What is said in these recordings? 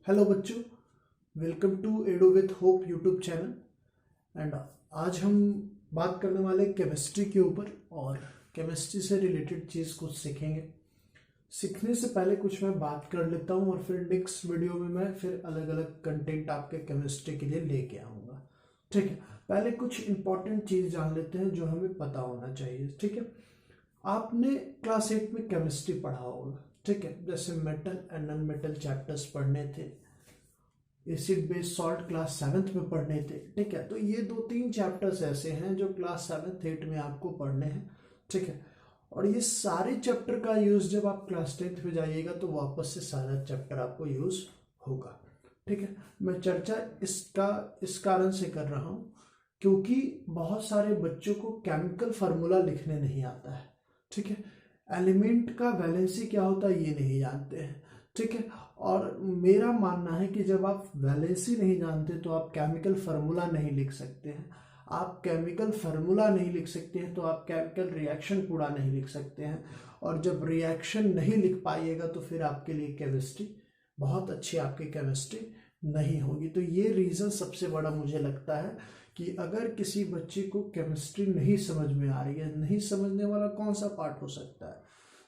Hello बच्चों, welcome to Edo with hope YouTube channel. And आज हम बात करने वाले केमिस्ट्री के ऊपर और केमिस्ट्री से रिलेटेड चीज़ कुछ सीखेंगे। सीखने से पहले कुछ मैं बात कर लेता हूँ और फिर नेक्स्ट वीडियो में मैं फिर अलग अलग कंटेंट आपके केमिस्ट्री के लिए लेके आऊँगा। ठीक है, पहले कुछ इंपॉर्टेंट चीज़ जान लेते हैं जो हमें पता होना चाहिए। ठीक है, आपने क्लास 8 में केमिस्ट्री पढ़ा होगा। ठीक है, जैसे metal and non metal chapters पढ़ने थे, acid base salt class 7th में पढ़ने थे। ठीक है, तो ये 2-3 चैप्टर्स ऐसे हैं जो क्लास 7th 8 में आपको पढ़ने हैं। ठीक है, और ये सारे चैप्टर का यूज जब आप क्लास 10th में जाइएगा तो वापस से सारा चैप्टर आपको यूज होगा। ठीक है, मैं चर्चा इस कारण से कर रहा हूँ क्योंकि बहुत सारे बच्चों को केमिकल फार्मूला लिखने नहीं आता है। ठीक है, एलिमेंट का वैलेंसी क्या होता है ये नहीं जानते हैं। ठीक है, और मेरा मानना है कि जब आप वैलेंसी नहीं जानते तो आप केमिकल फार्मूला नहीं लिख सकते हैं। आप केमिकल फार्मूला नहीं लिख सकते हैं तो आप केमिकल रिएक्शन पूरा नहीं लिख सकते हैं, और जब रिएक्शन नहीं लिख पाइएगा तो फिर आपके लिए केमिस्ट्री बहुत अच्छी आपकी केमिस्ट्री नहीं होगी। तो ये रीज़न सबसे बड़ा मुझे लगता है कि अगर किसी बच्चे को केमिस्ट्री नहीं समझ में आ रही है, नहीं समझने वाला कौन सा पार्ट हो सकता है?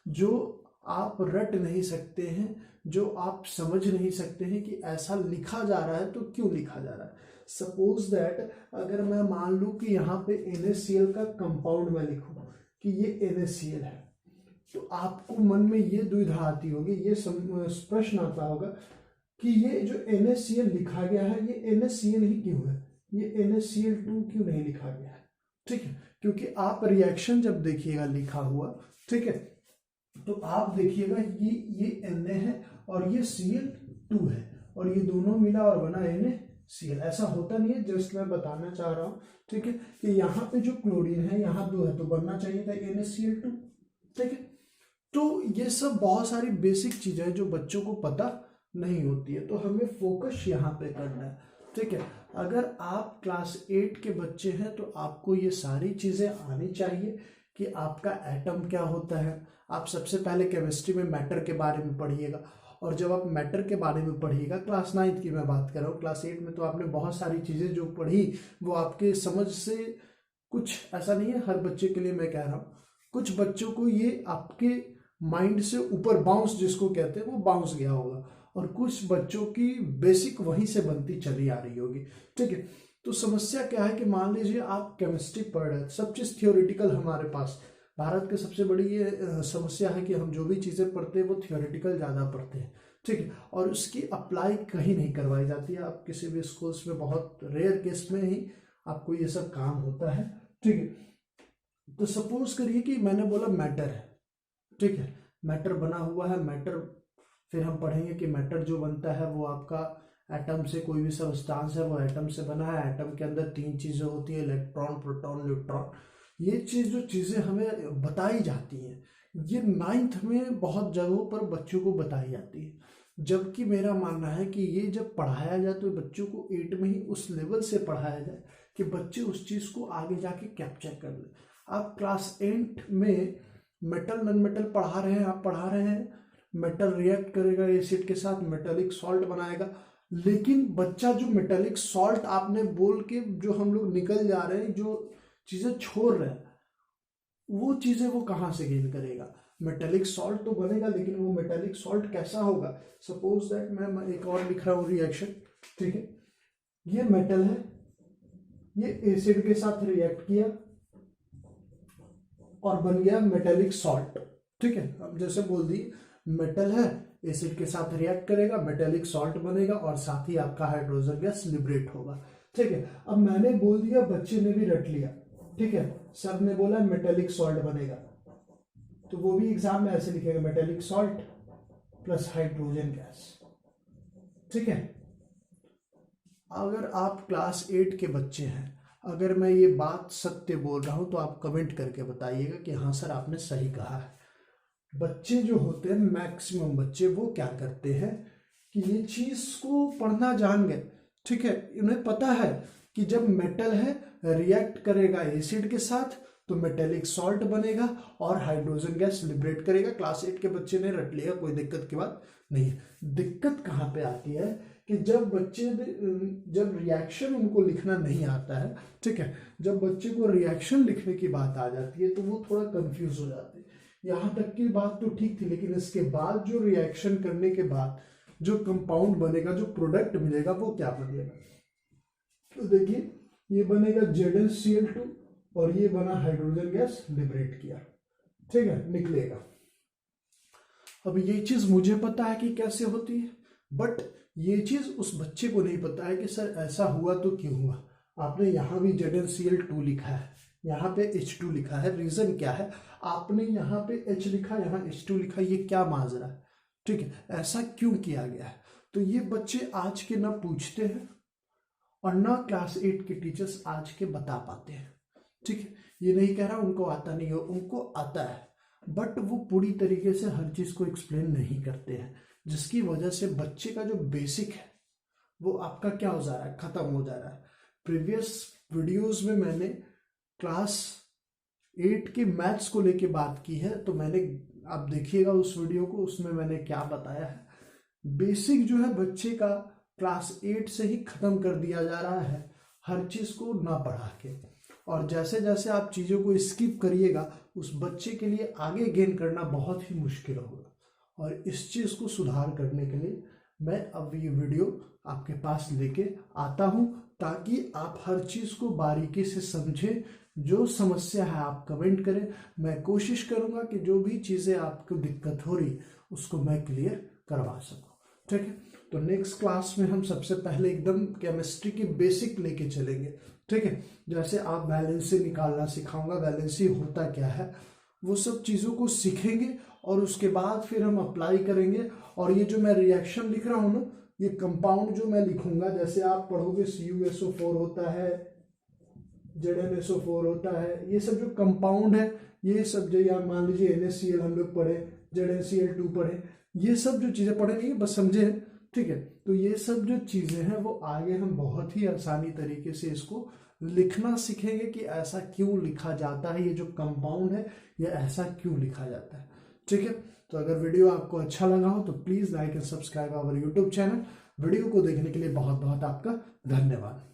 जो आप रट नहीं सकते हैं, जो आप समझ नहीं सकते हैं कि ऐसा लिखा जा रहा है तो क्यों लिखा जा रहा है। सपोज दैट अगर मैं मान लूं कि यहाँ पे NaCl का कंपाउंड मैं लिखूं कि ये NaCl है, तो आपको मन में ये दुविधा आती होगी, ये प्रश्न आता होगा कि ये जो NaCl लिखा गया है ये NaCl ही क्यों है, ये NaCl2 क्यों नहीं लिखा गया है। ठीक है, क्योंकि आप रिएक्शन जब देखिएगा लिखा हुआ, ठीक है, तो आप देखिएगा ये Na है और ये Cl2 है और ये दोनों मिला और बना NaCl। ऐसा होता नहीं है, जस्ट मैं बताना चाह रहा हूँ। ठीक है, कि यहाँ पे जो क्लोरीन है यहाँ 2 है तो बनना चाहिए था NaCl2। ठीक है, तो ये सब बहुत सारी बेसिक चीजें हैं जो बच्चों को पता नहीं होती है, तो हमें फोकस यहाँ पे करना है। ठीक है, अगर आप क्लास 8 के बच्चे हैं तो आपको ये सारी चीजें आनी चाहिए कि आपका एटम क्या होता है। आप सबसे पहले केमिस्ट्री में मैटर के बारे में पढ़िएगा, और जब आप मैटर के बारे में पढ़िएगा, क्लास 9th की मैं बात कर रहा हूँ, क्लास 8 में तो आपने बहुत सारी चीज़ें जो पढ़ी वो आपके समझ से कुछ ऐसा नहीं है, हर बच्चे के लिए मैं कह रहा हूँ, कुछ बच्चों को ये आपके माइंड से ऊपर बाउंस जिसको कहते हैं वो बाउंस गया होगा, और कुछ बच्चों की बेसिक वहीं से बनती चली आ रही होगी। ठीक है, तो समस्या क्या है कि मान लीजिए आप केमिस्ट्री पढ़ रहे हैं, सब चीज़ थियोरेटिकल हमारे पास। भारत की सबसे बड़ी ये समस्या है कि हम जो भी चीज़ें पढ़ते हैं वो थियोरेटिकल ज़्यादा पढ़ते हैं। ठीक है, और उसकी अप्लाई कहीं नहीं करवाई जाती है। आप किसी भी स्कूल्स में बहुत रेयर केस में ही आपको ये सब काम होता है। ठीक है, तो सपोज करिए कि मैंने बोला मैटर है। ठीक है, मैटर बना हुआ है, मैटर फिर हम पढ़ेंगे कि मैटर जो बनता है वो आपका एटम से, कोई भी सब्सटेंस है वो एटम से बना है। एटम के अंदर 3 चीज़ें होती है, इलेक्ट्रॉन, प्रोटॉन, न्यूट्रॉन। ये जो चीज़ें हमें बताई जाती हैं ये 9th में बहुत जगहों पर बच्चों को बताई जाती है, जबकि मेरा मानना है कि ये जब पढ़ाया जाए तो बच्चों को 8 में ही उस लेवल से पढ़ाया जाए कि बच्चे उस चीज़ को आगे जाके कैप्चर कर लें। आप क्लास 8 में मेटल नॉन मेटल पढ़ा रहे हैं, आप पढ़ा रहे हैं मेटल रिएक्ट करेगा एसिड के साथ, मेटेलिक सॉल्ट बनाएगा, लेकिन बच्चा जो मेटेलिक सॉल्ट आपने बोल के जो हम लोग निकल जा रहे हैं, जो चीज़ें छोड़ रहे हैं, वो चीज़ें वो कहाँ से गेन करेगा। मेटेलिक सॉल्ट तो बनेगा, लेकिन वो मेटेलिक सॉल्ट कैसा होगा। सपोज दैट मैं एक और लिख रहा हूँ रिएक्शन। ठीक है, ये मेटल है, ये एसिड के साथ रिएक्ट किया और बन गया मेटेलिक सॉल्ट। ठीक है, अब जैसे बोल दी मेटल है, एसिड के साथ रिएक्ट करेगा, मेटेलिक सॉल्ट बनेगा और साथ ही आपका हाइड्रोजन गैस लिबरेट होगा। ठीक है, अब मैंने बोल दिया, बच्चे ने भी रट लिया। ठीक है, सब ने बोला मेटेलिक सॉल्ट बनेगा, तो वो भी एग्जाम में ऐसे लिखेगा, metallic salt plus hydrogen gas. ठीक है, अगर आप क्लास 8 के बच्चे हैं, अगर मैं ये बात सत्य बोल रहा हूं तो आप कमेंट करके बताइएगा कि हाँ सर आपने सही कहा है। बच्चे जो होते हैं, मैक्सिमम बच्चे वो क्या करते हैं कि ये चीज को पढ़ना जान गए। ठीक है, उन्हें पता है कि जब मेटल है रिएक्ट करेगा एसिड के साथ तो मेटेलिक सॉल्ट बनेगा और हाइड्रोजन गैस लिबरेट करेगा। क्लास 8 के बच्चे ने रट लिया, कोई दिक्कत की बात नहीं है। दिक्कत कहाँ पे आती है कि जब रिएक्शन उनको लिखना नहीं आता है, ठीक है, जब बच्चे को रिएक्शन लिखने की बात आ जाती है तो वो थोड़ा कंफ्यूज हो जाते हैं। यहाँ तक की बात तो ठीक थी, लेकिन इसके बाद जो रिएक्शन करने के बाद जो कंपाउंड बनेगा, जो प्रोडक्ट मिलेगा, वो क्या बनेगा? तो देखिए, ये बनेगा ZnCl2 और ये बना हाइड्रोजन गैस लिबरेट किया, ठीक है, निकलेगा। अब ये चीज मुझे पता है कि कैसे होती है, बट ये चीज उस बच्चे को नहीं पता है कि सर ऐसा हुआ तो क्यों हुआ। आपने यहाँ भी ZnCl2 लिखा है, यहाँ पे H2 लिखा है, रीजन क्या है? आपने यहाँ पे H लिखा, यहाँ H2 लिखा, ये क्या माजरा है? ठीक है, ऐसा क्यों किया गया है? तो ये बच्चे आज के ना पूछते हैं और ना क्लास 8 के टीचर्स आज के बता पाते हैं, ठीक है। ये नहीं कह रहा उनको आता नहीं हो, उनको आता है, बट वो पूरी तरीके से हर चीज को एक्सप्लेन नहीं करते हैं, जिसकी वजह से बच्चे का जो बेसिक है वो आपका क्या हो जा रहा है, खत्म हो जा रहा है। प्रीवियस वीडियोस में मैंने क्लास 8 के मैथ्स को लेके बात की है, तो मैंने, आप देखिएगा उस वीडियो को, उसमें मैंने क्या बताया है। बेसिक जो है बच्चे का क्लास 8 से ही खत्म कर दिया जा रहा है, हर चीज को ना पढ़ा के, और जैसे जैसे आप चीजों को स्किप करिएगा उस बच्चे के लिए आगे गेन करना बहुत ही मुश्किल होगा। और इस चीज को सुधार करने के लिए मैं अब ये वीडियो आपके पास लेके आता हूं, ताकि आप हर चीज को बारीकी से समझें। जो समस्या है आप कमेंट करें, मैं कोशिश करूंगा कि जो भी चीजें आपको दिक्कत हो रही उसको मैं क्लियर करवा सकूं, ठीक है। तो नेक्स्ट क्लास में हम सबसे पहले एकदम केमिस्ट्री की बेसिक लेके चलेंगे, ठीक है। जैसे आप वैलेंसी निकालना सिखाऊंगा, वैलेंसी होता क्या है, वो सब चीज़ों को सीखेंगे और उसके बाद फिर हम अप्लाई करेंगे। और ये जो मैं रिएक्शन लिख रहा हूँ ना, ये कंपाउंड जो मैं लिखूंगा, जैसे आप पढ़ोगे CuSO4 होता है, ZnSO4 होता है, ये सब जो कंपाउंड है, ये सब जो, या मान लीजिए NaCl हम लोग पढ़े, ZnCl2 पढ़े, ये सब जो चीज़ें पढ़े नहीं, बस समझे, ठीक है। तो ये सब जो चीज़ें हैं वो आगे हम बहुत ही आसानी तरीके से इसको लिखना सीखेंगे कि ऐसा क्यों लिखा जाता है, ये जो कंपाउंड है ये ऐसा क्यों लिखा जाता है, ठीक है। तो अगर वीडियो आपको अच्छा लगा हो तो please like and subscribe our YouTube channel. Video को देखने के लिए बहुत बहुत आपका धन्यवाद।